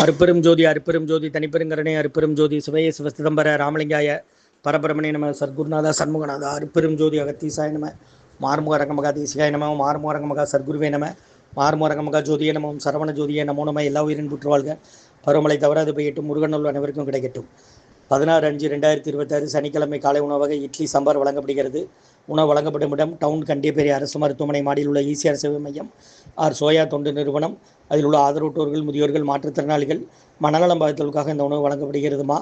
அருப்பெரும் ஜோதி தனிப்பெருங்கருணை அருப்பெரும் ஜோதி சிவய சிவ சிதம்பர ராமலிங்காய பரபிரமணே நம சத்குருநாதா சண்முகநாதா அருப்பெரும் ஜோதி அகத்தீசாய நம மார்முக ரங்கமகா தேசிகாய நம மார்முக ரங்கமகா சத்குருவே நம மார்முக ரங்கமகா ஜோதியே நமம் சரவண ஜோதியே நமோ நம எல்லா உயிரின் புற்றுவாழ்க பருவமழை தவறாது பெய்யட்டும் முருகநூல் அனைவருக்கும் கிடைக்கட்டும். 16/5/2026 சனிக்கிழமை காலை உணவாக இட்லி சாம்பார் வழங்கப்படுகிறது. உணவு வழங்கப்படும் இடம் டவுன் கண்டியப்பேரி அரசு மருத்துவமனை மாடியில் உள்ள ஈசிஆர் சேவை மையம் ஆர் சோயா தொண்டு நிறுவனம். அதில் உள்ள ஆதரவற்றோர்கள், முதியோர்கள், மாற்றுத்திறனாளிகள், மனநலம் பாதித்தவர்களுக்காக இந்த உணவு வழங்கப்படுகிறதுமா.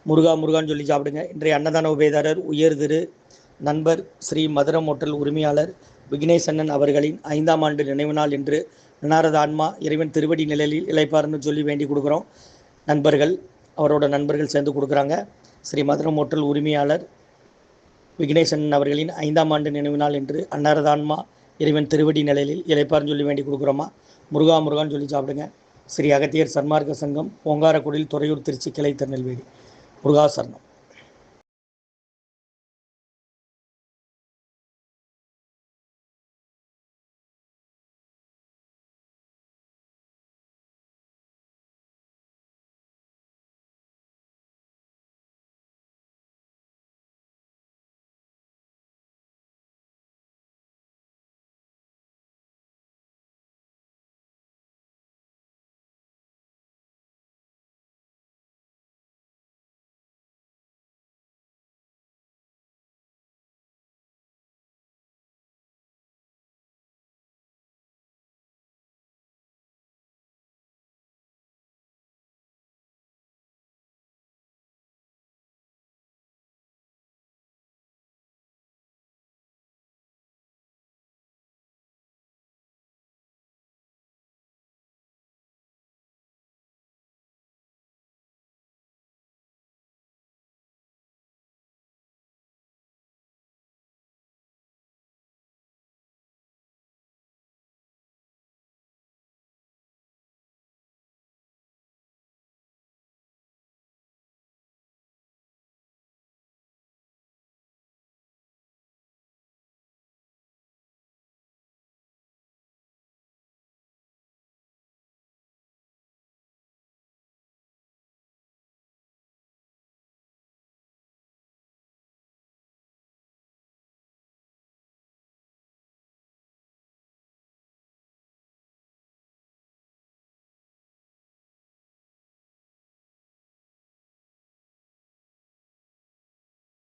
முருகான்னு சொல்லி சாப்பிடுங்க. இன்றைய அன்னதான உபயதாரர் உயர் திரு நண்பர் ஸ்ரீ மதுரம் ஹோட்டல் உரிமையாளர் விக்னேசண்ணன் அவர்களின் 5ஆம் ஆண்டு நினைவு நாள் என்று நினாரத ஆன்மா இறைவன் திருவடி நிழலில் இளைப்பார்னு சொல்லி வேண்டி கொடுக்குறோம். அவரோட நண்பர்கள் சேர்ந்து கொடுக்குறாங்க. ஸ்ரீ மதுரம் ஹோட்டல் உரிமையாளர் விக்னேசண்ணன் அவர்களின் 5ஆம் ஆண்டு நினைவு நாள் என்று அன்னாரத ஆன்மா இறைவன் திருவடி நிழலில் இளைப்பார்னு சொல்லி வேண்டி கொடுக்குறோமா. முருகான்னு சொல்லி சாப்பிடுங்க. ஸ்ரீ அகத்தியர் சன்மார்க்க சங்கம் ஓங்காரக்குடில் துறையூர் திருச்சி கிளை திருநெல்வேலி. முருகா சரணம்.